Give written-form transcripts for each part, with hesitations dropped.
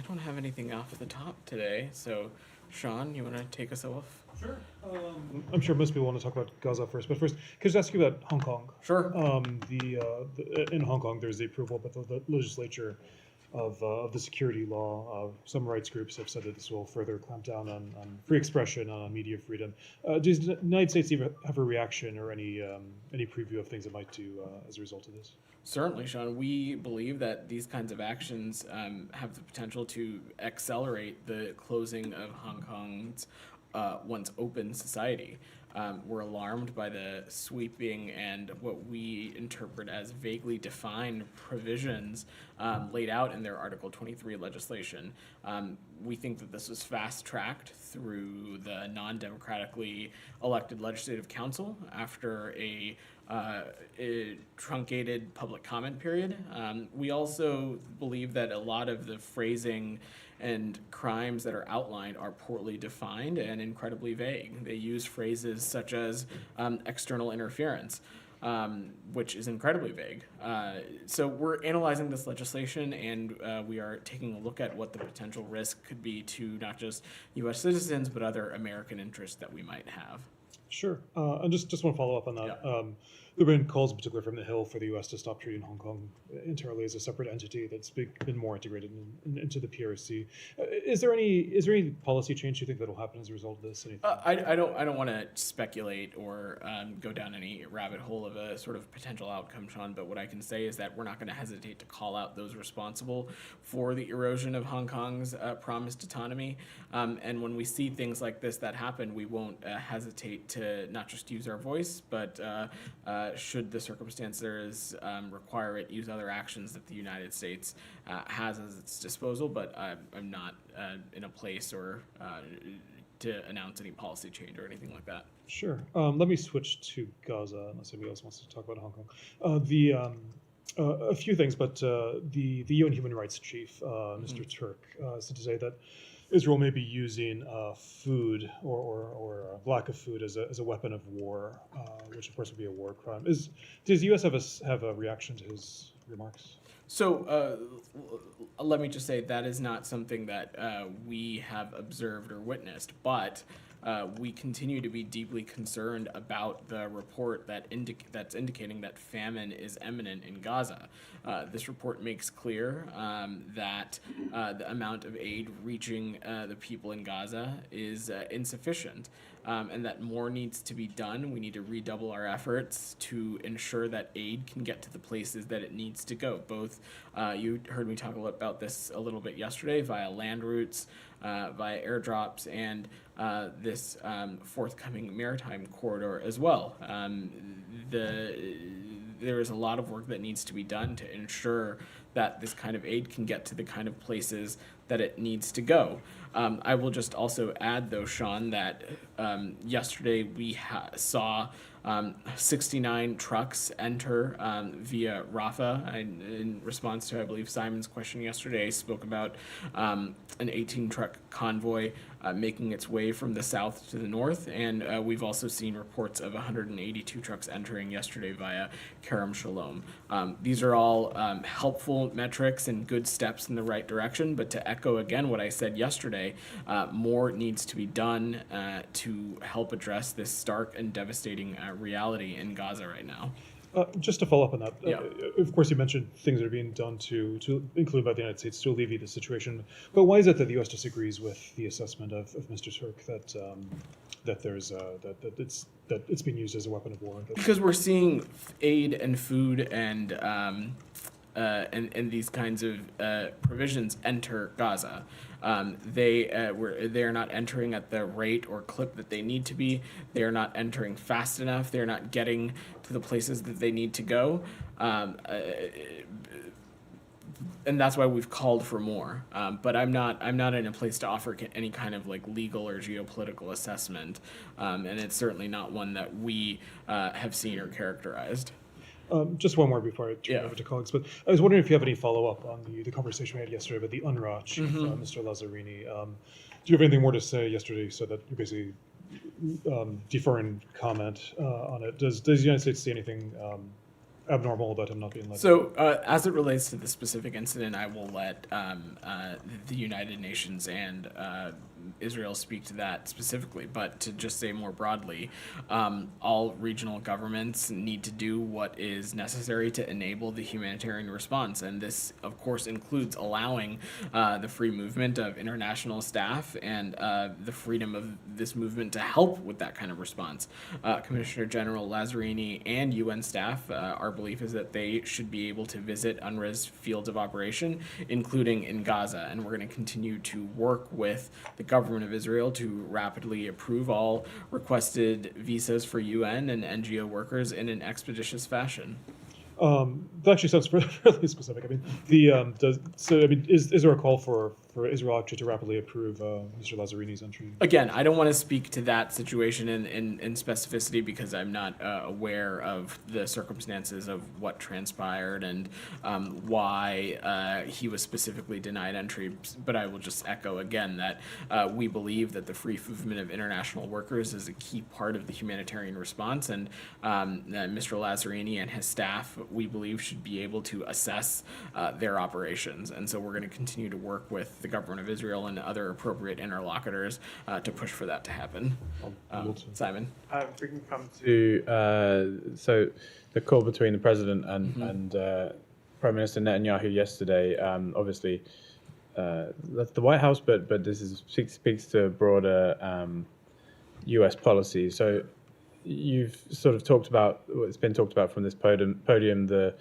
don't have anything off the top today, so Sean, you want to take us off? Sure. I'm sure most people want to talk about Gaza first, but first, could I just ask you about Hong Kong? Sure. In Hong Kong, there's the approval, but the legislature of the security law. Some rights groups have said that this will further clamp down on free expression, on media freedom. Does the United States even have a reaction or any preview of things it might do as a result of this? Certainly, Sean. We believe that these kinds of actions have the potential to accelerate the closing of Hong Kong's once open society. We're alarmed by the sweeping and what we interpret as vaguely defined provisions laid out in their Article 23 legislation. We think that this was fast-tracked through the non-democratically elected Legislative Council after a truncated public comment period. We also believe that a lot of the phrasing and crimes that are outlined are poorly defined and incredibly vague. They use phrases such as external interference, which is incredibly vague. So we're analyzing this legislation, and we are taking a look at what the potential risk could be to not just U.S. citizens, but other American interests that we might have. Sure. And just want to follow up on that. Yeah. There have been calls, in particular from the Hill, for the U.S. to stop treating Hong Kong entirely as a separate entity that's been more integrated into the PRC. Is there any policy change you think that will happen as a result of this? I don't want to speculate or go down any rabbit hole of a sort of potential outcome, Sean. But what I can say is that we're not going to hesitate to call out those responsible for the erosion of Hong Kong's promised autonomy. And when we see things like this that happen, we won't hesitate to not just use our voice, but should the circumstances require it, use other actions that the United States has at its disposal. But I'm not in a place or to announce any policy change or anything like that. Sure. Let me switch to Gaza, unless anybody else wants to talk about Hong Kong. A few things, but the UN Human Rights Chief, Mr. Turk, said to say that Israel may be using food or lack of food as a weapon of war, which of course would be a war crime. Does the U.S. have a reaction to his remarks? So let me just say that is not something that we have observed or witnessed, but we continue to be deeply concerned about the report that's indicating that famine is imminent in Gaza. This report makes clear that the amount of aid reaching the people in Gaza is insufficient, and that more needs to be done. We need to redouble our efforts to ensure that aid can get to the places that it needs to go. Both, you heard me talk about this a little bit yesterday, via land routes, via airdrops, and this forthcoming maritime corridor as well. There is a lot of work that needs to be done to ensure that this kind of aid can get to the kind of places that it needs to go. I will just also add, though, Sean, that yesterday we saw 69 trucks enter via Rafah. In response to, I believe, Simon's question yesterday, I spoke about an 18-truck convoy making its way from the south to the north, and we've also seen reports of 182 trucks entering yesterday via Kerem Shalom. These are all helpful metrics and good steps in the right direction, but to echo again what I said yesterday, more needs to be done to help address this stark and devastating reality in Gaza right now. Just to follow up on that, yeah. Of course you mentioned things that are being done to include by the United States to alleviate the situation, but why is it that the U.S. disagrees with the assessment of Mr. Turk that it's being used as a weapon of war? Because we're seeing aid and food and these kinds of provisions enter Gaza. They are not entering at the rate or clip that they need to be. They are not entering fast enough. They're not getting to the places that they need to go. And that's why we've called for more. But I'm not in a place to offer any kind of like legal or geopolitical assessment. And it's certainly not one that we have seen or characterized. Just one more before I turn over to colleagues, but I was wondering if you have any follow-up on the conversation we had yesterday about the UNRWA chief, Mr. Lazzarini. Do you have anything more to say yesterday so that you basically defer and comment on it? Does the United States see anything abnormal about him not being let? So, as it relates to the specific incident, I will let the United Nations and Israel speak to that specifically. But to just say more broadly, all regional governments need to do what is necessary to enable the humanitarian response. And this, of course, includes allowing the free movement of international staff and the freedom of this movement to help with that kind of response. Commissioner General Lazzarini and UN staff, our belief is that they should be able to visit UNRWA's fields of operation, including in Gaza. And we're going to continue to work with the government of Israel to rapidly approve all requested visas for UN and NGO workers in an expeditious fashion. That actually sounds fairly specific. I mean, is there a call for Israel actually to rapidly approve Mr. Lazzarini's entry? Again, I don't want to speak to that situation in specificity because I'm not aware of the circumstances of what transpired and why he was specifically denied entry. But I will just echo again that we believe that the free movement of international workers is a key part of the humanitarian response, and Mr. Lazzarini and his staff, we believe, should be able to assess their operations. And so we're going to continue to work with the government of Israel and other appropriate interlocutors to push for that to happen. Simon? If we can come to so the call between the president and Prime Minister Netanyahu yesterday, obviously that's the White House, but this speaks to broader U.S. policy. So you've sort of talked about, it's been talked about from this podium, that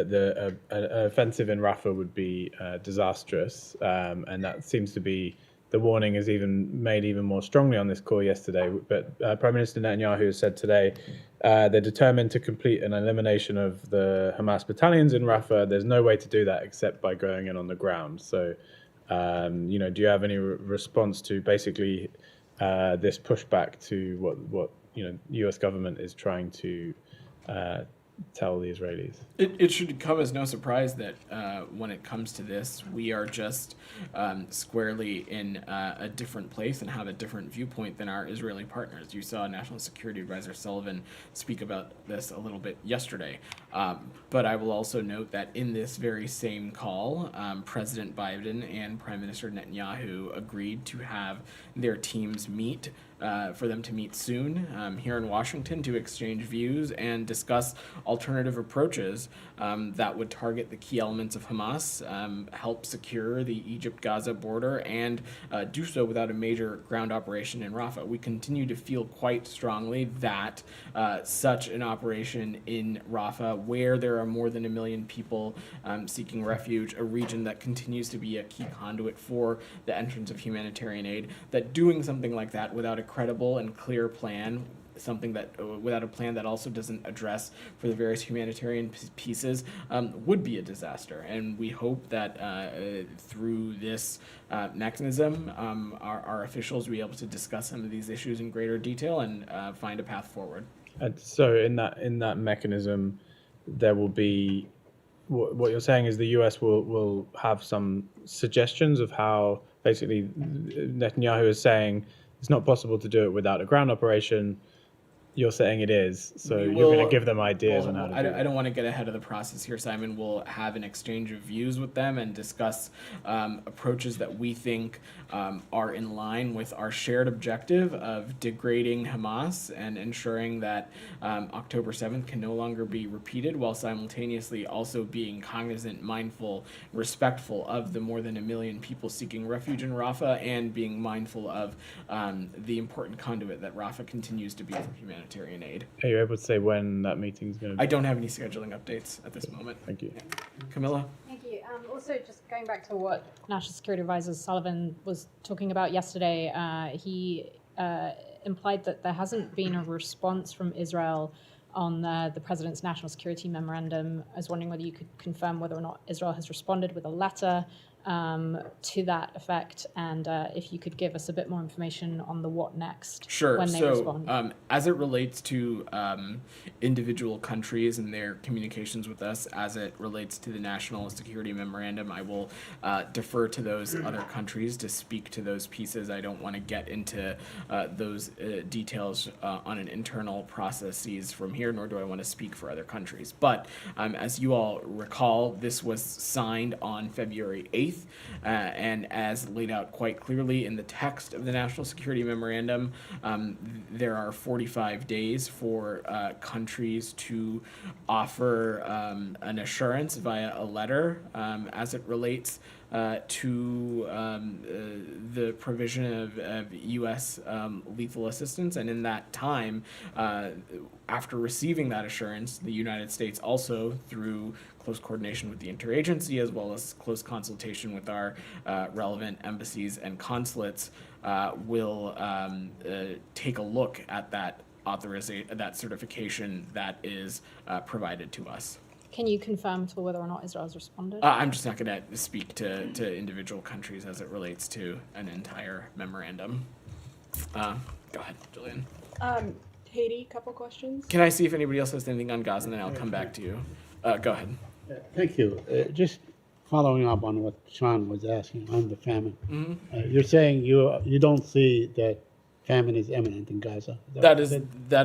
the offensive in Rafah would be disastrous, and that seems to be, the warning is even made even more strongly on this call yesterday. But Prime Minister Netanyahu has said today they're determined to complete an elimination of the Hamas battalions in Rafah. There's no way to do that except by going in on the ground. So, do you have any response to basically this pushback to what U.S. government is trying to tell the Israelis? It should come as no surprise that when it comes to this, we are just squarely in a different place and have a different viewpoint than our Israeli partners. You saw National Security Advisor Sullivan speak about this a little bit yesterday. But I will also note that in this very same call, President Biden and Prime Minister Netanyahu agreed to have their teams meet, for them to meet soon here in Washington to exchange views and discuss alternative approaches that would target the key elements of Hamas, help secure the Egypt-Gaza border, and do so without a major ground operation in Rafah. We continue to feel quite strongly that such an operation in Rafah, where there are more than 1 million people seeking refuge, a region that continues to be a key conduit for the entrance of humanitarian aid, that doing something like that without a credible and clear plan, something that without a plan that also doesn't address for the various humanitarian pieces, would be a disaster. And we hope that through this mechanism, our officials will be able to discuss some of these issues in greater detail and find a path forward. And so in that mechanism, there will be, what you're saying is the U.S. will have some suggestions of how, basically Netanyahu is saying it's not possible to do it without a ground operation. You're saying it is, so you're going to give them ideas on how to do it. I don't want to get ahead of the process here, Simon. We'll have an exchange of views with them and discuss approaches that we think are in line with our shared objective of degrading Hamas and ensuring that October 7th can no longer be repeated, while simultaneously also being cognizant, mindful, respectful of the more than 1 million people seeking refuge in Rafah, and being mindful of the important conduit that Rafah continues to be for humanitarian aid. Are you able to say when that meeting is going to be? I don't have any scheduling updates at this moment. Thank you. Yeah. Camilla? Thank you. Also, just going back to what National Security Advisor Sullivan was talking about yesterday, he implied that there hasn't been a response from Israel on the President's National Security Memorandum. I was wondering whether you could confirm whether or not Israel has responded with a letter, to that effect, and if you could give us a bit more information on the what next Sure. when they So, respond. as it relates to individual countries and their communications with us, as it relates to the National Security Memorandum, I will defer to those other countries to speak to those pieces. I don't want to get into those details on an internal processes from here, nor do I want to speak for other countries. But as you all recall, this was signed on February 8th. And as laid out quite clearly in the text of the National Security Memorandum, there are 45 days for countries to offer an assurance via a letter as it relates to the provision of U.S. Lethal assistance. And in that time, after receiving that assurance, the United States also, through close coordination with the interagency as well as close consultation with our relevant embassies and consulates, will take a look at that that certification that is provided to us. Can you confirm to whether or not Israel's responded? I'm just not going to speak to individual countries as it relates to an entire memorandum. Go ahead, Julian. Haiti, couple questions. Can I see if anybody else has anything on Gaza, and then I'll come back to you. Go ahead. Thank you. Just following up on what Sean was asking on the famine. You're saying you don't see that famine is imminent in Gaza. That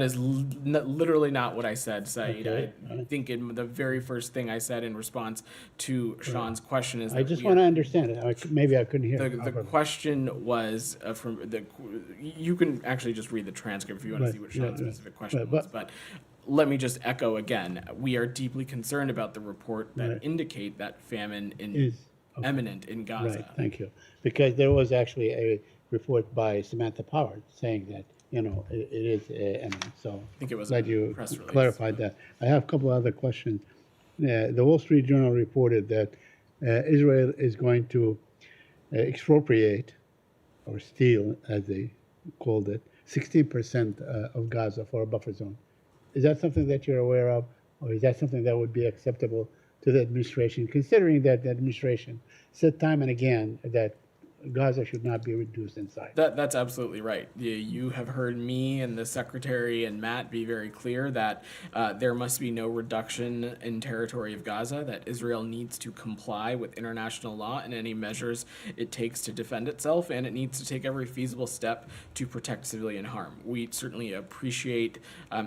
is literally not what I said, Saeed. Okay. I think in the very first thing I said in response to Sean's question is that I just want to understand it. Maybe I couldn't hear. the question was from the. You can actually just read the transcript if you want to see what Sean's specific question was, but. Let me just echo again. We are deeply concerned about the report that indicate that famine is imminent in Gaza. Right, thank you. Because there was actually a report by Samantha Power saying that, it is imminent. So I think it was glad a you press release. clarified that. I have a couple other questions. The Wall Street Journal reported that Israel is going to expropriate or steal, as they called it, 16% of Gaza for a buffer zone. Is that something that you're aware of, or is that something that would be acceptable to the administration, considering that the administration said time and again that Gaza should not be reduced in size? That's absolutely right. You have heard me and the Secretary and Matt be very clear that there must be no reduction in territory of Gaza, that Israel needs to comply with international law and any measures it takes to defend itself, and it needs to take every feasible step to protect civilian harm. We certainly appreciate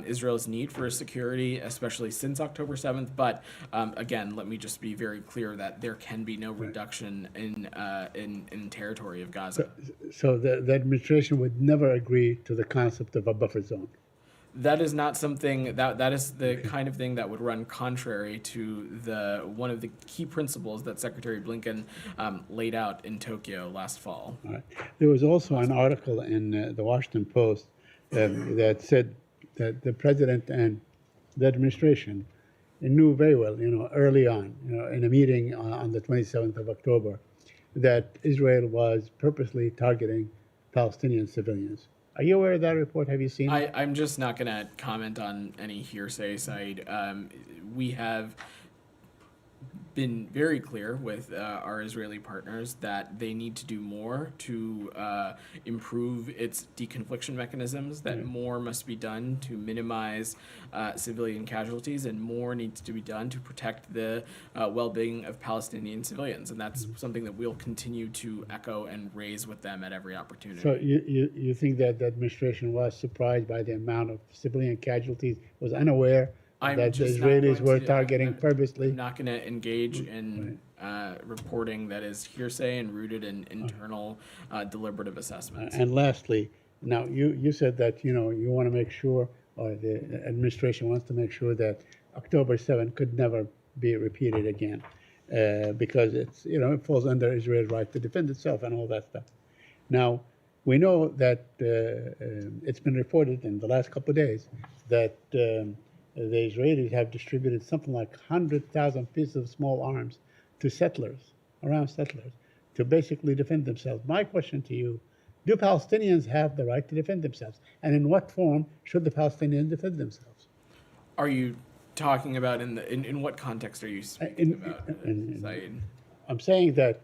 Israel's need for security, especially since October 7th, but again, let me just be very clear that there can be no reduction in territory of Gaza. So the administration would never agree to the concept of a buffer zone? That is not something that is the kind of thing that would run contrary to one of the key principles that Secretary Blinken laid out in Tokyo last fall. All right. There was also an article in the Washington Post that said that the president and the administration knew very well, early on, in a meeting on the 27th of October, that Israel was purposely targeting Palestinian civilians. Are you aware of that report? Have you seen it? I'm just not going to comment on any hearsay side. We have been very clear with our Israeli partners that they need to do more to improve its deconfliction mechanisms, that more must be done to minimize civilian casualties, and more needs to be done to protect the well-being of Palestinian civilians. And that's something that we'll continue to echo and raise with them at every opportunity. So you think that the administration was surprised by the amount of civilian casualties, was unaware that the Israelis were targeting purposely? I'm not going to engage in reporting that is hearsay and rooted in internal deliberative assessments. And lastly, now you said that you want to make sure, or the administration wants to make sure, that October 7th could never be repeated again, because it falls under Israel's right to defend itself and all that stuff. Now, we know that it's been reported in the last couple of days that the Israelis have distributed something like 100,000 pieces of small arms to settlers, to basically defend themselves. My question to you, do Palestinians have the right to defend themselves? And in what form should the Palestinians defend themselves? Are you talking about in what context are you speaking about, Saeed? I'm saying that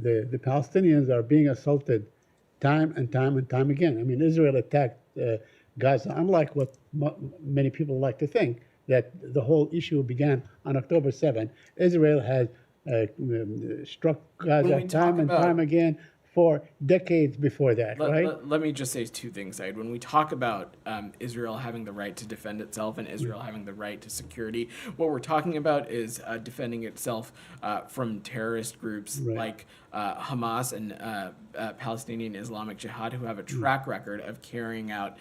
the Palestinians are being assaulted time and time and time again. I mean, Israel attacked Gaza, unlike what many people like to think, that the whole issue began on October 7th. Israel has struck Gaza time and time again for decades before that, right? Let me just say two things, Said. When we talk about Israel having the right to defend itself and Israel having the right to security, what we're talking about is defending itself from terrorist groups like Hamas and Palestinian Islamic Jihad, who have a track record of carrying out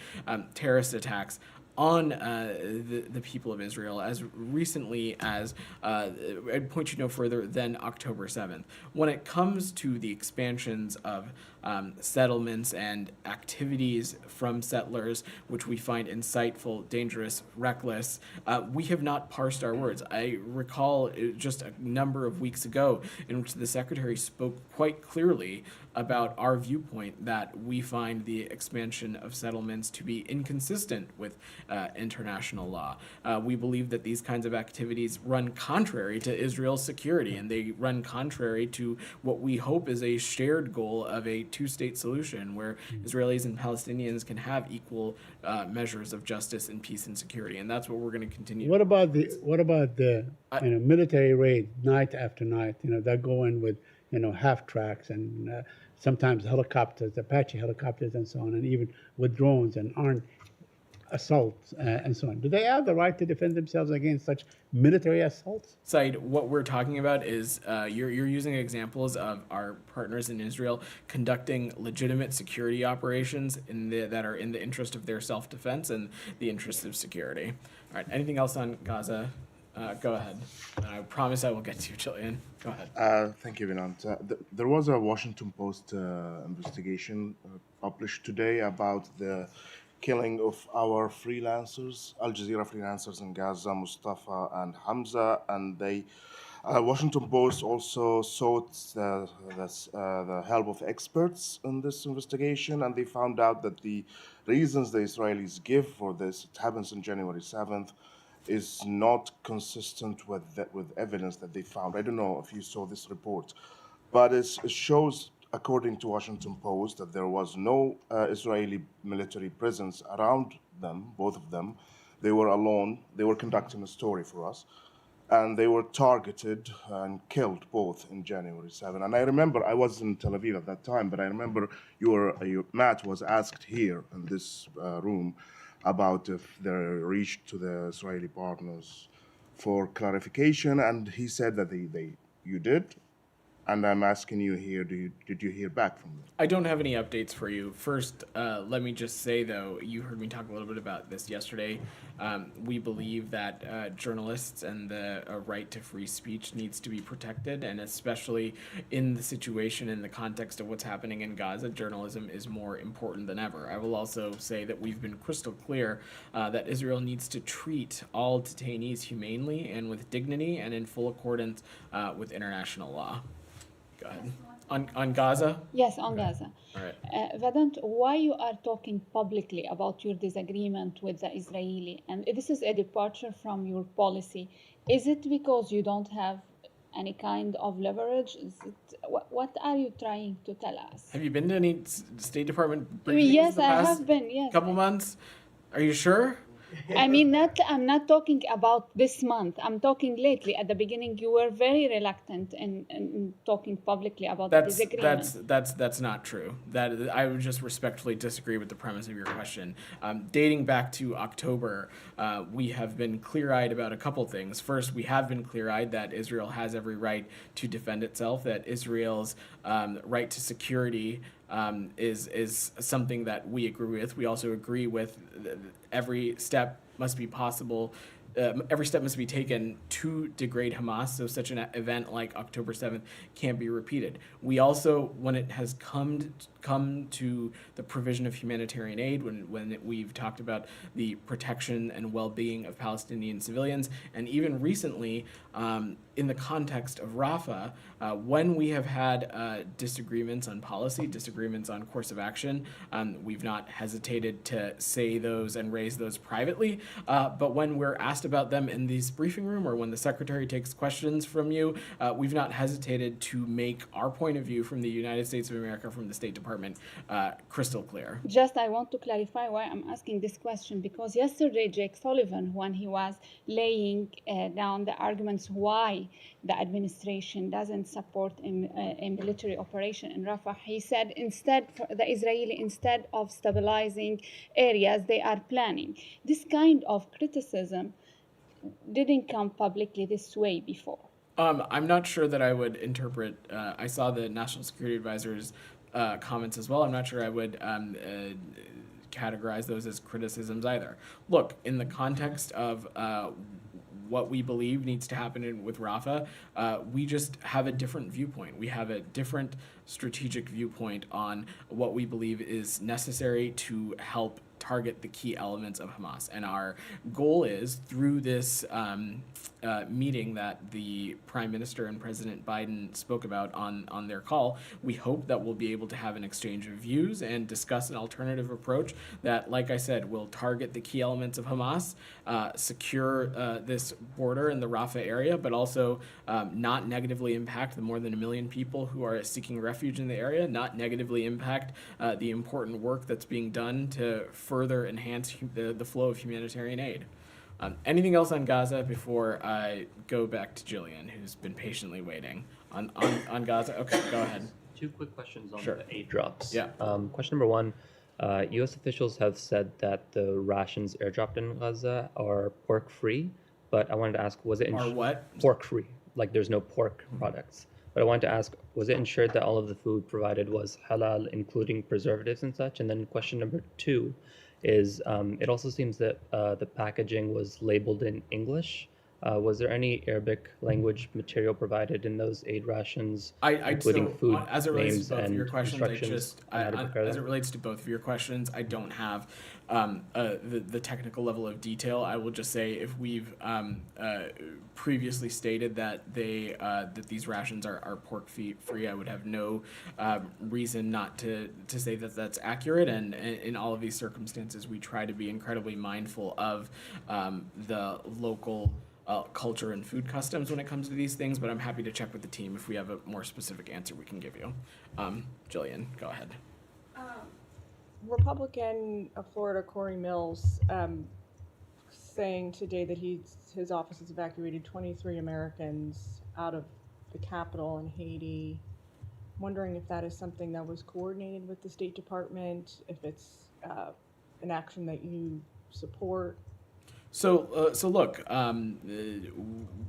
terrorist attacks on the people of Israel as recently as, I'd point you no further than October 7th. When it comes to the expansions of settlements and activities from settlers, which we find insightful, dangerous, reckless, we have not parsed our words. I recall just a number of weeks ago in which the Secretary spoke quite clearly about our viewpoint that we find the expansion of settlements to be inconsistent with international law. We believe that these kinds of activities run contrary to Israel's security, and they run contrary to what we hope is a shared goal of a two-state solution where Israelis and Palestinians can have equal measures of justice and peace and security, and that's what we're going to continue. What about the military raid night after night? That go in with half tracks and sometimes helicopters, Apache helicopters, and so on, and even with drones and armed assaults and so on. Do they have the right to defend themselves against such military assaults? Said, what we're talking about is you're using examples of our partners in Israel conducting legitimate security operations that are in the interest of their self-defense and the interest of security. All right, anything else on Gaza? Go ahead. I promise I will get to you, Jillian. Go ahead. Thank you, Vedant. There was a Washington Post investigation published today about the killing of our freelancers, Al Jazeera freelancers in Gaza, Mustafa and Hamza, and they, Washington Post also sought the help of experts in this investigation, and they found out that the reasons the Israelis give for this, it happens on January 7th, is not consistent with evidence that they found. I don't know if you saw this report, but it shows, according to Washington Post, that there was no Israeli military presence around them, both of them. They were alone. They were conducting a story for us, and they were targeted and killed both in January 7. And I remember, I was in Tel Aviv at that time, but I remember Matt was asked here in this room about if they reached to the Israeli partners for clarification, and he said that you did. And I'm asking you here, did you hear back from them? I don't have any updates for you. First, let me just say, though, you heard me talk a little bit about this yesterday. We believe that journalists and the right to free speech needs to be protected, and especially in the situation, in the context of what's happening in Gaza, journalism is more important than ever. I will also say that we've been crystal clear that Israel needs to treat all detainees humanely and with dignity and in full accordance with international law. Go ahead. On Gaza? Yes, on Gaza. All right. Vedant, why you are talking publicly about your disagreement with the Israeli, and this is a departure from your policy, is it because you don't have any kind of leverage? What are you trying to tell us? Have you been to any State Department briefings Yes, the I past have been, yes. couple months? Are you sure? I mean, I'm not talking about this month. I'm talking lately. At the beginning, you were very reluctant in talking publicly about the disagreement. That's not true. That I would just respectfully disagree with the premise of your question. Dating back to October, we have been clear-eyed about a couple things. First, we have been clear-eyed that Israel has every right to defend itself, that Israel's right to security is something that we agree with. We also agree with every step must be possible. Every step must be taken to degrade Hamas, so such an event like October 7th can't be repeated. We also, when it has come to the provision of humanitarian aid, when we've talked about the protection and well-being of Palestinian civilians, and even recently, in the context of Rafah, when we have had disagreements on policy, disagreements on course of action, we've not hesitated to say those and raise those privately, but when we're asked about them in this briefing room or when the secretary takes questions from you, we've not hesitated to make our point of view from the United States of America, from the State Department, crystal clear. Just I want to clarify why I'm asking this question, because yesterday Jake Sullivan, when he was laying down the arguments why the administration doesn't support a military operation in Rafah, he said instead of stabilizing areas, they are planning. This kind of criticism didn't come publicly this way before. I'm not sure that I would interpret. I saw the National Security Advisor's comments as well. I'm not sure I would categorize those as criticisms either. Look, in the context of what we believe needs to happen with Rafah, we just have a different viewpoint. We have a different strategic viewpoint on what we believe is necessary to help target the key elements of Hamas. And our goal is, through this meeting that the Prime Minister and President Biden spoke about on their call, we hope that we'll be able to have an exchange of views and discuss an alternative approach that, like I said, will target the key elements of Hamas, secure this border in the Rafah area, but also not negatively impact the more than 1 million people who are seeking refuge in the area, not negatively impact the important work that's being done to further enhance the flow of humanitarian aid. Anything else on Gaza before I go back to Jillian, who's been patiently waiting on Gaza? Okay, go ahead. Two quick questions on Sure. the aid drops. Yeah. Question number one, U.S. officials have said that the rations airdropped in Gaza are pork-free, but I wanted to ask, was it Are what? pork-free? Like there's no pork products. But I wanted to ask, was it ensured that all of the food provided was halal, including preservatives and such? And then question number two is, it also seems that the packaging was labeled in English. Was there any Arabic language material provided in those aid rations, including food as it relates names to both of and your questions, instructions on how to prepare as it them? relates to both of your questions, I don't have the technical level of detail. I will just say, if we've previously stated that that these rations are pork free, I would have no reason not to say that that's accurate. And in all of these circumstances, we try to be incredibly mindful of the local culture and food customs when it comes to these things, but I'm happy to check with the team if we have a more specific answer we can give you. Jillian, go ahead. Republican of Florida, Corey Mills, saying today that his office has evacuated 23 Americans out of the capital in Haiti. Wondering if that is something that was coordinated with the State Department, if it's an action that you support. So look,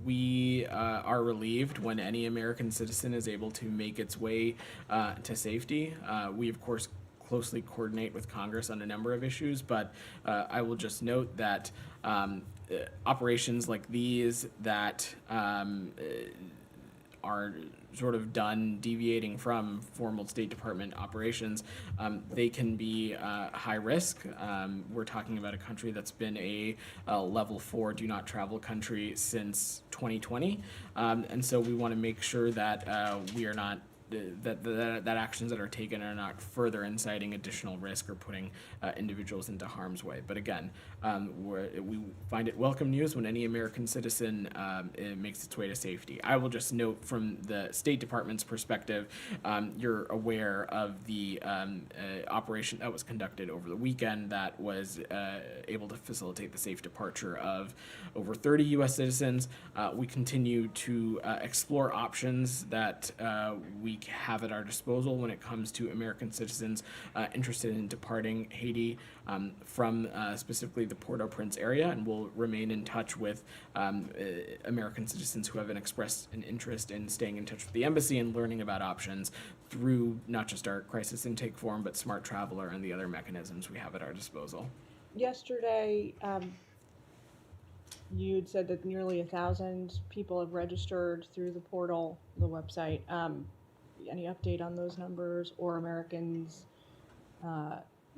we are relieved when any American citizen is able to make its way to safety. We, of course, closely coordinate with Congress on a number of issues, but I will just note that operations like these that are sort of done deviating from formal State Department operations, they can be high risk. We're talking about a country that's been a level 4 do not travel country since 2020. And so we want to make sure that we are not that actions that are taken are not further inciting additional risk or putting individuals into harm's way. But again, we find it welcome news when any American citizen makes its way to safety. I will just note, from the State Department's perspective, you're aware of the operation that was conducted over the weekend that was able to facilitate the safe departure of over 30 U.S. citizens. We continue to explore options that we have at our disposal when it comes to American citizens interested in departing Haiti from specifically the Port-au-Prince area, and we'll remain in touch with American citizens who have expressed an interest in staying in touch with the embassy and learning about options through not just our crisis intake form, but Smart Traveler and the other mechanisms we have at our disposal. Yesterday, you had said that nearly 1,000 people have registered through the portal, the website. Any update on those numbers, or Americans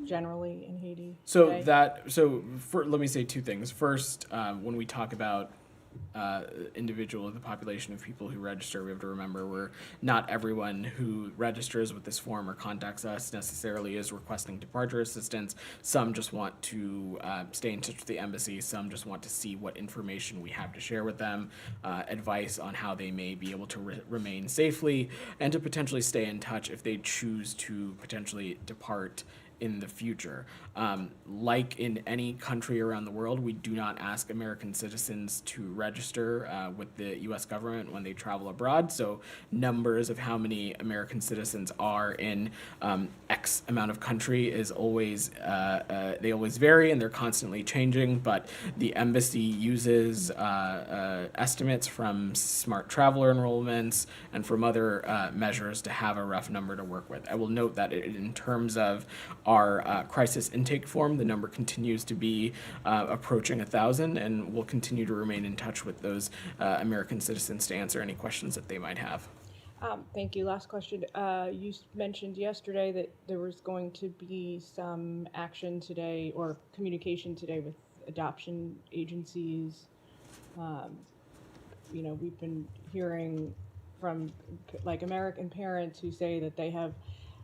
generally in Haiti? So today? let me say two things. First, when we talk about individual of the population of people who register. We have to remember not everyone who registers with this form or contacts us necessarily is requesting departure assistance. Some just want to stay in touch with the embassy. Some just want to see what information we have to share with them, advice on how they may be able to remain safely, and to potentially stay in touch if they choose to potentially depart in the future. Like in any country around the world, we do not ask American citizens to register with the U.S. government when they travel abroad. So numbers of how many American citizens are in X amount of country is always, they always vary and they're constantly changing, but the embassy uses estimates from smart traveler enrollments and from other measures to have a rough number to work with. I will note that in terms of our crisis intake form, the number continues to be approaching 1,000, and we'll continue to remain in touch with those American citizens to answer any questions that they might have. Thank you. Last question. You mentioned yesterday that there was going to be some action today or communication today with adoption agencies. We've been hearing from like American parents who say that they have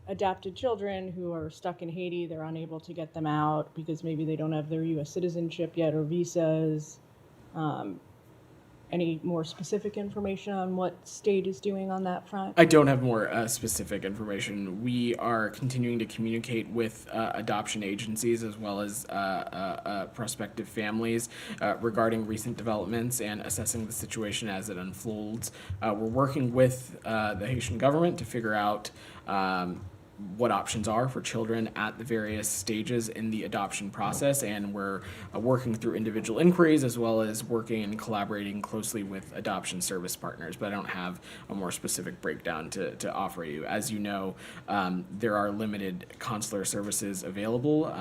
adopted children who are stuck in Haiti. They're unable to get them out because maybe they don't have their U.S. citizenship yet or visas. Any more specific information on what state is doing on that front? I don't have more specific information. We are continuing to communicate with adoption agencies as well as prospective families regarding recent developments and assessing the situation as it unfolds. We're working with the Haitian government to figure out what options are for children at the various stages in the adoption process, and we're working through individual inquiries as well as working and collaborating closely with adoption service partners, but I don't have a more specific breakdown to offer you. As you know, there are limited consular services available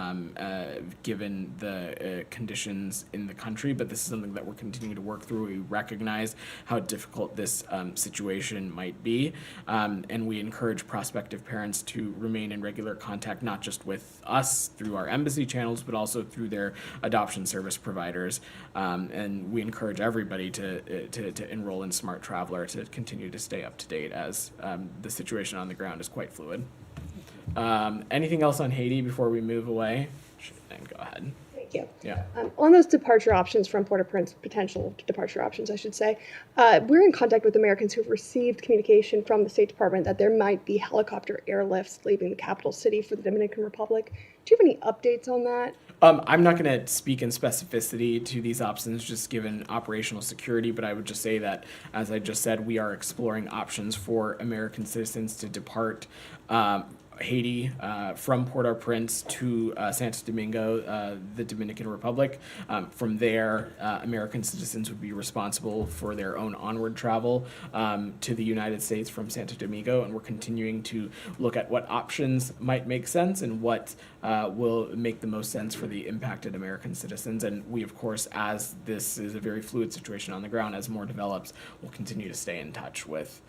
given the conditions in the country, but this is something that we're continuing to work through. We recognize how difficult this situation might be, and we encourage prospective parents to remain in regular contact, not just with us through our embassy channels, but also through their adoption service providers. And we encourage everybody to enroll in Smart Traveler to continue to stay up to date as the situation on the ground is quite fluid. Anything else on Haiti before we move away? Then go ahead. Thank you. Yeah. On those departure options from Port-au-Prince, potential departure options, I should say, we're in contact with Americans who've received communication from the State Department that there might be helicopter airlifts leaving the capital city for the Dominican Republic. Do you have any updates on that? I'm not going to speak in specificity to these options, just given operational security, but I would just say that, as I just said, we are exploring options for American citizens to depart Haiti from Port-au-Prince to Santo Domingo, the Dominican Republic. From there, American citizens would be responsible for their own onward travel to the United States from Santo Domingo, and we're continuing to look at what options might make sense and what will make the most sense for the impacted American citizens. And we, of course, as this is a very fluid situation on the ground, as more develops, we'll continue to stay in touch with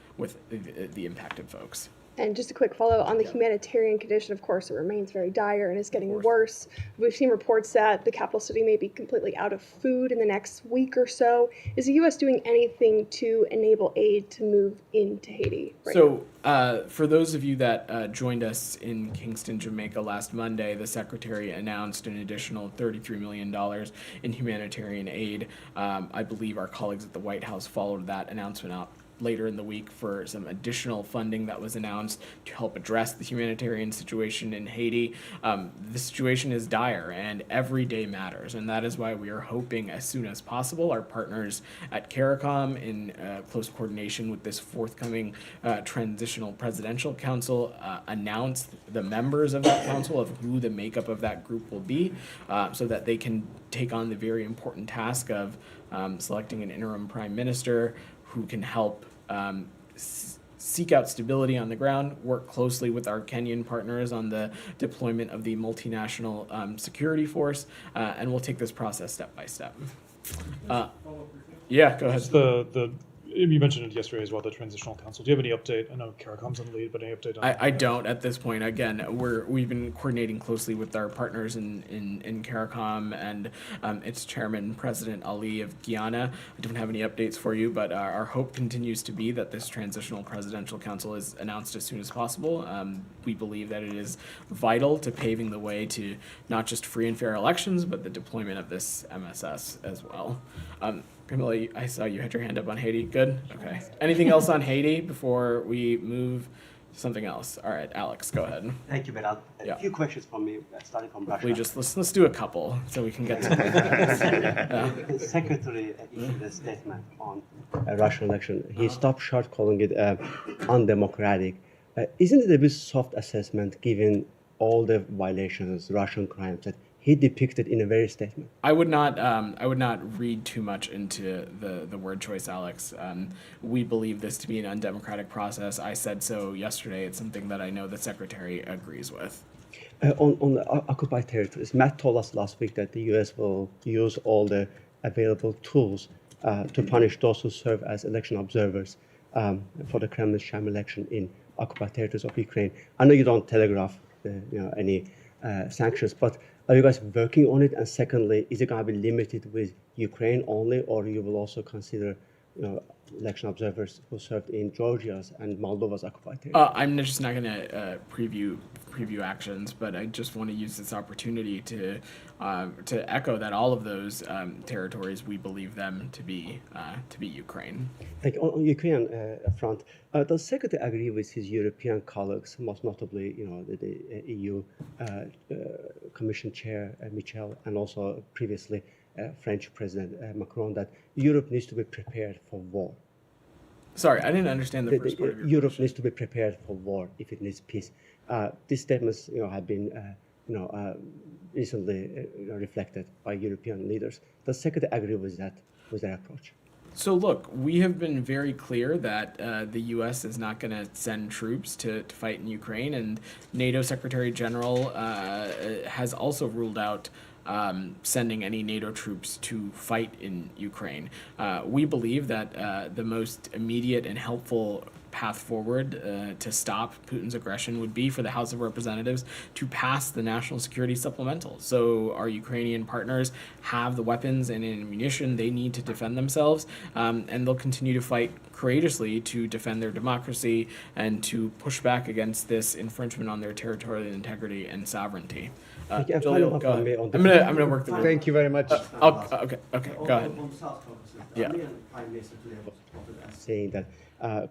the impacted folks. And just a quick follow on the humanitarian condition, of course, it remains very dire and is getting worse. We've seen reports that the capital city may be completely out of food in the next week or so. Is the U.S. doing anything to enable aid to move into Haiti right now? For those of you that joined us in Kingston, Jamaica last Monday, the Secretary announced an additional $33 million in humanitarian aid. I believe our colleagues at the White House followed that announcement up later in the week for some additional funding that was announced to help address the humanitarian situation in Haiti. The situation is dire and every day matters, and that is why we are hoping as soon as possible our partners at CARICOM, in close coordination with this forthcoming transitional presidential council, announce the members of that council of who the makeup of that group will be, so that they can take on the very important task of selecting an interim prime minister who can help seek out stability on the ground, work closely with our Kenyan partners on the deployment of the multinational security force, and we'll take this process step by step. Yeah, go ahead. Just you mentioned it yesterday as well, the Transitional Council. Do you have any update? I know CARICOM's on lead, but any update on I don't at this point. Again, we've been coordinating closely with our partners in CARICOM and its chairman, President Ali of Guyana. I don't have any updates for you, but our hope continues to be that this Transitional Presidential Council is announced as soon as possible. We believe that it is vital to paving the way to not just free and fair elections, but the deployment of this MSS as well. Camilla, I saw you had your hand up on Haiti. Good? Okay. Anything else on Haiti before we move to something else? All right, Alex, go ahead. Thank you, Vedant. Yeah. A few questions from me, starting from Russia. We just let's do a couple so we can get to The Secretary issued a statement on a Russian election. He stopped short calling it undemocratic. Isn't it a bit soft assessment given all the violations, Russian crimes that he depicted in a very statement? I would not read too much into the word choice, Alex. We believe this to be an undemocratic process. I said so yesterday. It's something that I know the Secretary agrees with. On the occupied territories, Matt told us last week that the U.S. will use all the available tools to punish those who serve as election observers for the Kremlin sham election in occupied territories of Ukraine. I know you don't telegraph any sanctions, but are you guys working on it? And secondly, is it going to be limited with Ukraine only, or you will also consider election observers who served in Georgia's and Moldova's occupied territories? I'm just not going to preview actions, but I just want to use this opportunity to echo that all of those territories, we believe them to be Ukraine. Like on Ukraine front, does the Secretary agree with his European colleagues, most notably, the EU Commission Chair Michel, and also previously French President Macron, that Europe needs to be prepared for war? Sorry, I didn't understand the first part of your Europe question. needs to be prepared for war if it needs peace. These statements, have been, recently reflected by European leaders. Does the Secretary agree with that approach? So look, we have been very clear that the U.S. is not going to send troops to fight in Ukraine, and NATO Secretary General has also ruled out sending any NATO troops to fight in Ukraine. We believe that the most immediate and helpful path forward to stop Putin's aggression would be for the House of Representatives to pass the National Security Supplemental. So our Ukrainian partners have the weapons and ammunition they need to defend themselves, and they'll continue to fight courageously to defend their democracy and to push back against this infringement on their territorial integrity and sovereignty. Jalil, go ahead. I'm gonna work the. Thank you very much. Okay, go ahead. On South Caucasus, the Yeah. Armenian Prime Minister today was quoted as saying that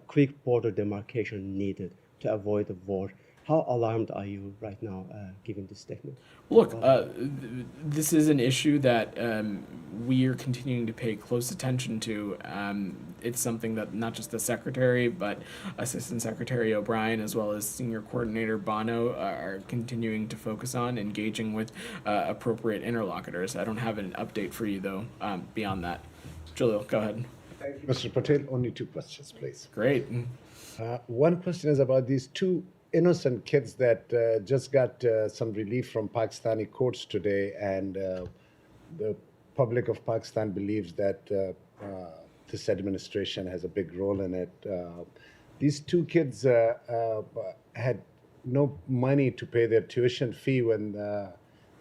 quick border demarcation needed to avoid a war. How alarmed are you right now, given this statement? Look, this is an issue that we are continuing to pay close attention to. It's something that not just the Secretary, but Assistant Secretary O'Brien, as well as Senior Coordinator Bono, are continuing to focus on, engaging with appropriate interlocutors. I don't have an update for you, though, beyond that. Jalil, go ahead. Thank you, Mr. Patel. Only two questions, please. Great. One question is about these two innocent kids that just got some relief from Pakistani courts today, and the public of Pakistan believes that this administration has a big role in it. These two kids had no money to pay their tuition fee when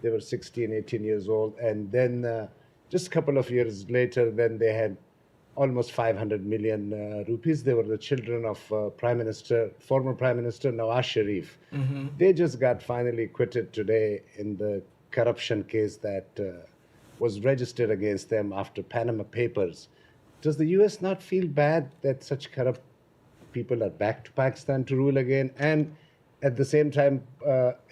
they were 16, 18 years old, and then just a couple of years later, then they had almost 500 million rupees. They were the children of former Prime Minister Nawaz Sharif. Mm-hmm. They just got finally acquitted today in the corruption case that was registered against them after Panama Papers. Does the U.S. not feel bad that such corrupt people are back to Pakistan to rule again? And at the same time,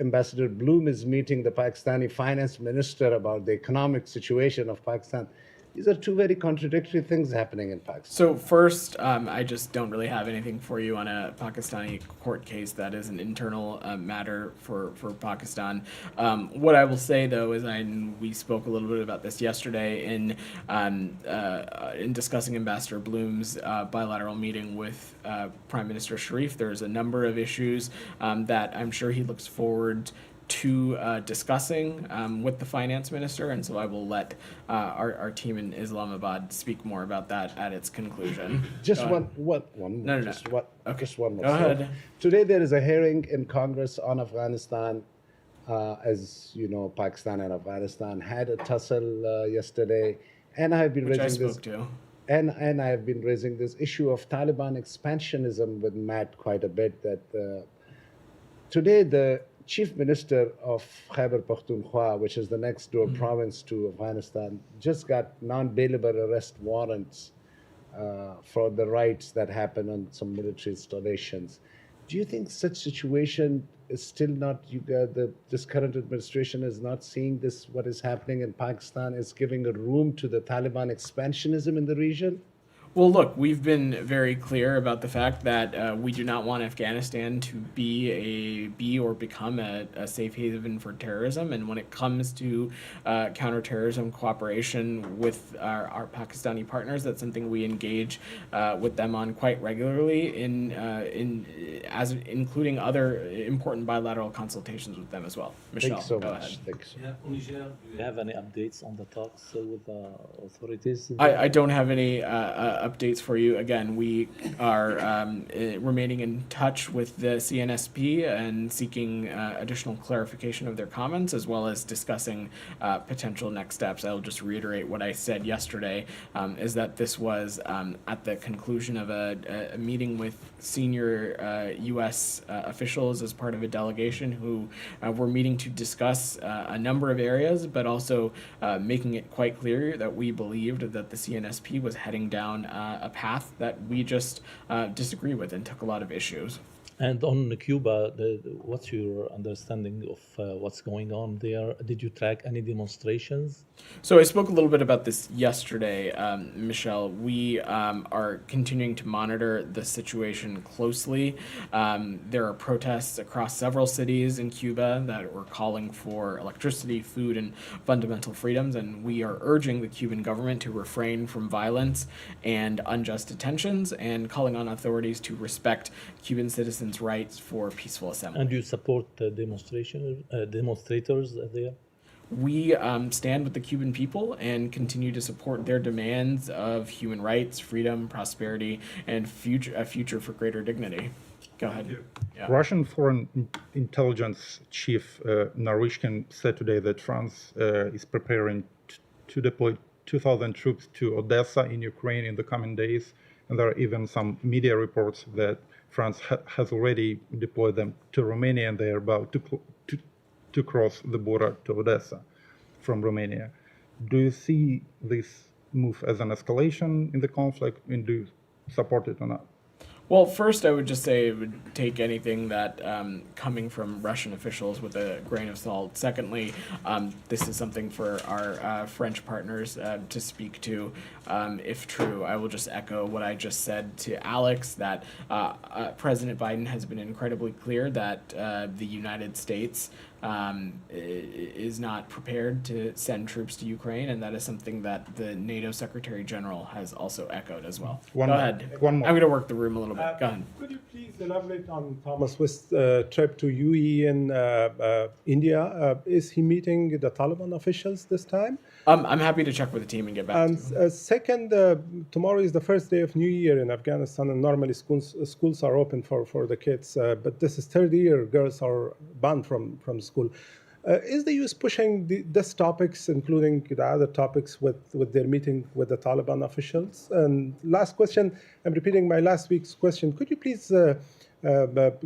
Ambassador Bloom is meeting the Pakistani finance minister about the economic situation of Pakistan. These are two very contradictory things happening in Pakistan. So first, I just don't really have anything for you on a Pakistani court case. That is an internal matter for Pakistan. What I will say, though, is we spoke a little bit about this yesterday in discussing Ambassador Bloom's bilateral meeting with Prime Minister Sharif. There's a number of issues that I'm sure he looks forward to discussing with the finance minister, and so I will let our team in Islamabad speak more about that at its conclusion. Just Go one, ahead. one, No, no, no. just one, Okay. just one more. Go So, ahead. today there is a hearing in Congress on Afghanistan. As you know, Pakistan and Afghanistan had a tussle yesterday, and I have been Which I raising this. spoke to. And I have been raising this issue of Taliban expansionism with Matt quite a bit. That today the chief minister of Khyber Pakhtunkhwa, which is the next door province to Afghanistan, just got non-bailable arrest warrants for the raids that happened on some military installations. Do you think such situation is still not, this current administration is not seeing this, what is happening in Pakistan is giving a room to the Taliban expansionism in the region? Well, look, we've been very clear about the fact that we do not want Afghanistan to be or become a safe haven for terrorism. And when it comes to counterterrorism cooperation with our Pakistani partners, that's something we engage with them on quite regularly, including other important bilateral consultations with them as well. Michelle, Thank you so go much. ahead. Thank you so much. Yeah, Niger, do you have any updates on the talks with the authorities? I don't have any updates for you. Again, we are remaining in touch with the CNSP and seeking additional clarification of their comments, as well as discussing potential next steps. I'll just reiterate what I said yesterday, is that this was at the conclusion of a meeting with senior U.S. officials as part of a delegation who were meeting to discuss a number of areas, but also making it quite clear that we believed that the CNSP was heading down a path that we just disagree with and took a lot of issues. And on Cuba, what's your understanding of what's going on there? Did you track any demonstrations? So I spoke a little bit about this yesterday, Michelle. We are continuing to monitor the situation closely. There are protests across several cities in Cuba that were calling for electricity, food, and fundamental freedoms, and we are urging the Cuban government to refrain from violence and unjust detentions and calling on authorities to respect Cuban citizens' rights for peaceful assembly. And you support demonstrators there? We stand with the Cuban people and continue to support their demands of human rights, freedom, prosperity, and a future for greater dignity. Go ahead. Yeah. Russian Foreign Intelligence Chief Naryshkin said today that France is preparing to deploy 2,000 troops to Odessa in Ukraine in the coming days. And there are even some media reports that France has already deployed them to Romania, and they are about to cross the border to Odessa from Romania. Do you see this move as an escalation in the conflict, and do you support it or not? Well, first, I would just say it would take anything that coming from Russian officials with a grain of salt. Secondly, this is something for our French partners to speak to. If true, I will just echo what I just said to Alex, that President Biden has been incredibly clear that the United States is not prepared to send troops to Ukraine, and that is something that the NATO Secretary General has also echoed as well. Go ahead. One more. I'm going to work the room a little bit. Go ahead. Could you please elaborate on Thomas West's trip to UAE in India? Is he meeting the Taliban officials this time? I'm happy to check with the team and get back to you. And second, tomorrow is the first day of New Year in Afghanistan, and normally schools are open for the kids. But this is third year girls are banned from school. Is the U.S. pushing these topics, including the other topics, with their meeting with the Taliban officials? And last question, I'm repeating my last week's question. Could you please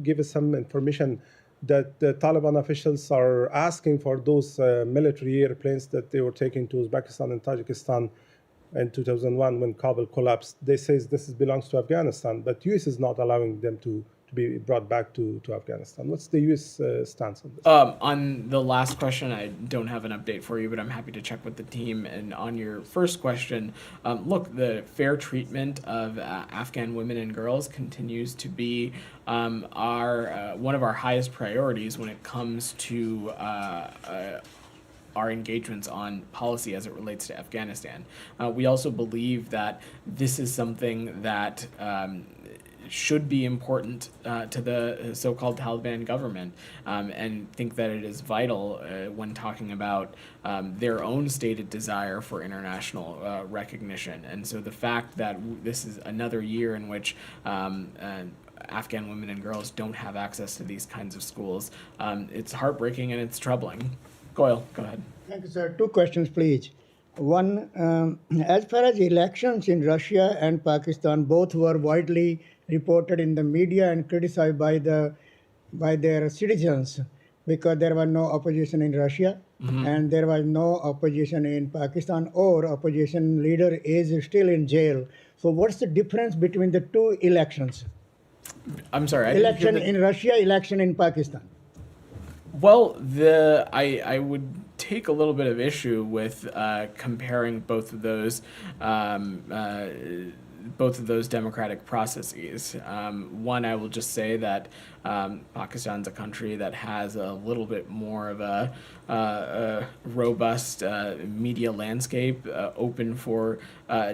give us some information that the Taliban officials are asking for those military airplanes that they were taking to Uzbekistan and Tajikistan in 2001 when Kabul collapsed? They say this belongs to Afghanistan, but U.S. is not allowing them to be brought back to Afghanistan. What's the U.S. stance on this? On the last question, I don't have an update for you, but I'm happy to check with the team. And on your first question, look, the fair treatment of Afghan women and girls continues to be one of our highest priorities when it comes to our engagements on policy as it relates to Afghanistan. We also believe that this is something that should be important to the so-called Taliban government, and think that it is vital when talking about their own stated desire for international recognition. And so the fact that this is another year in which Afghan women and girls don't have access to these kinds of schools, it's heartbreaking and it's troubling. Goyle, go ahead. Thank you, sir. Two questions, please. One, as far as elections in Russia and Pakistan, both were widely reported in the media and criticized by their citizens because there was no opposition in Russia and there was no opposition in Pakistan, or opposition leader is still in jail. So what's the difference between the two elections? I'm sorry. Election in Russia, election in Pakistan. Well, I would take a little bit of issue with comparing both of those democratic processes. One, I will just say that Pakistan's a country that has a little bit more of a robust media landscape, open for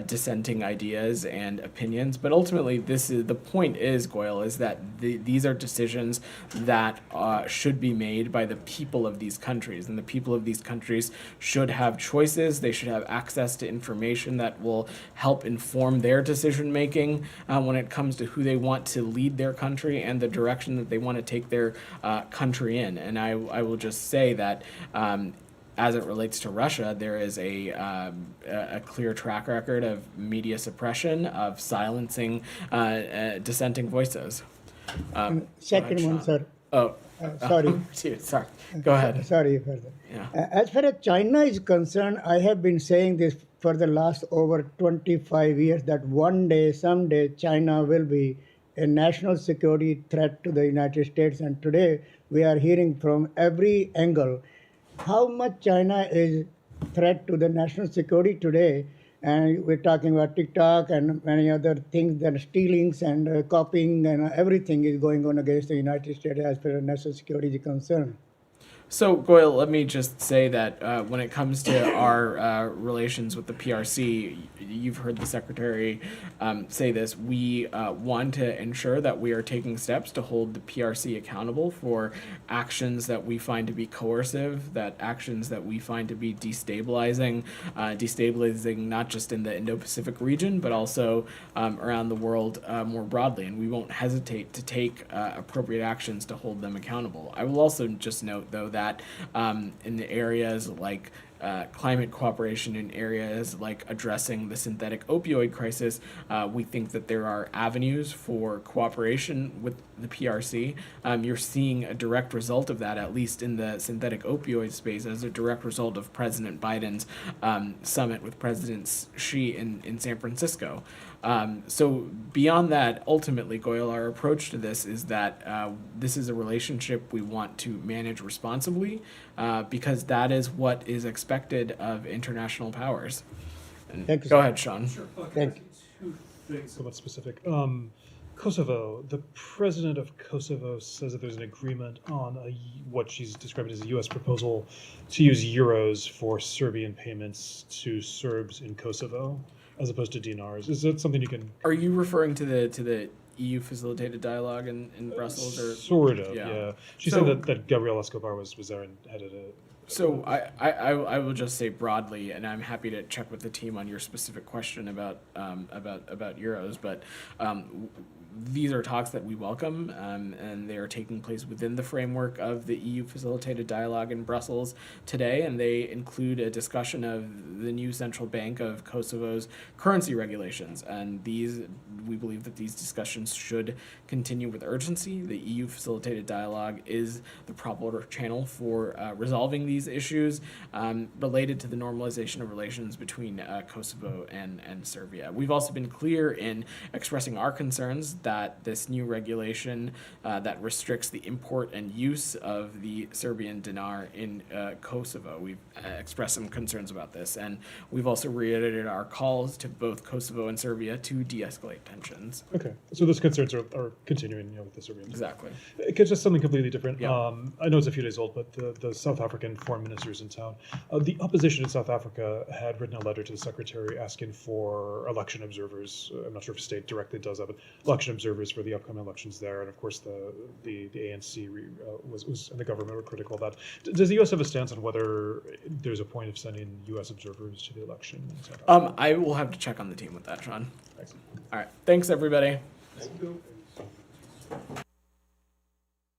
dissenting ideas and opinions. But ultimately, the point is, Goyle, is that these are decisions that should be made by the people of these countries, and the people of these countries should have choices. They should have access to information that will help inform their decision making when it comes to who they want to lead their country and the direction that they want to take their country in. And I will just say that as it relates to Russia, there is a clear track record of media suppression, of silencing dissenting voices. Second ahead, one, Sean. sir. Oh, sorry. Sorry. Go ahead. Sorry for that. Yeah. As far as China is concerned, I have been saying this for the last over 25 years that one day, someday, China will be a national security threat to the United States. And today we are hearing from every angle how much China is a threat to the national security today. And we're talking about TikTok and many other things, that stealings and copying and everything is going on against the United States as far as national security is concerned. So, Goyle, let me just say that when it comes to our relations with the PRC, you've heard the Secretary say this. We want to ensure that we are taking steps to hold the PRC accountable for actions that we find to be coercive, that actions that we find to be destabilizing not just in the Indo-Pacific region, but also around the world more broadly. And we won't hesitate to take appropriate actions to hold them accountable. I will also just note, though, that in the areas like climate cooperation, in areas like addressing the synthetic opioid crisis, we think that there are avenues for cooperation with the PRC. You're seeing a direct result of that, at least in the synthetic opioid space, as a direct result of President Biden's summit with President Xi in San Francisco. So beyond that, ultimately, Goyle, our approach to this is that this is a relationship we want to manage responsibly because that is what is expected of international powers. And Thank you, go sir. ahead, Sean. Sure. Thank you. Two things somewhat specific. Kosovo, the president of Kosovo says that there's an agreement on what she's described as a U.S. proposal to use euros for Serbian payments to Serbs in Kosovo, as opposed to dinars. Is that something you can? Are you referring to the EU facilitated dialogue in Brussels, or Sort of, yeah. She said that Gabriel Escobar was there and headed it. So I will just say broadly, and I'm happy to check with the team on your specific question about euros, but these are talks that we welcome, and they are taking place within the framework of the EU facilitated dialogue in Brussels today, and they include a discussion of the new central bank of Kosovo's currency regulations, and we believe that these discussions should continue with urgency. The EU facilitated dialogue is the proper channel for resolving these issues related to the normalization of relations between Kosovo and Serbia. We've also been clear in expressing our concerns that this new regulation that restricts the import and use of the Serbian dinar in Kosovo. We've expressed some concerns about this, and we've also reiterated our calls to both Kosovo and Serbia to de-escalate tensions. Okay, so those concerns are continuing, with the Serbians. Exactly. It's just something completely different. Yeah. I know it's a few days old, but the South African foreign ministers in town, the opposition in South Africa had written a letter to the secretary asking for election observers. I'm not sure if state directly does that, but election observers for the upcoming elections there, and of course the ANC was and the government were critical of that. Does the U.S. have a stance on whether there's a point of sending U.S. observers to the election? I will have to check on the team with that, Sean. All right. Thanks, everybody. Thank you.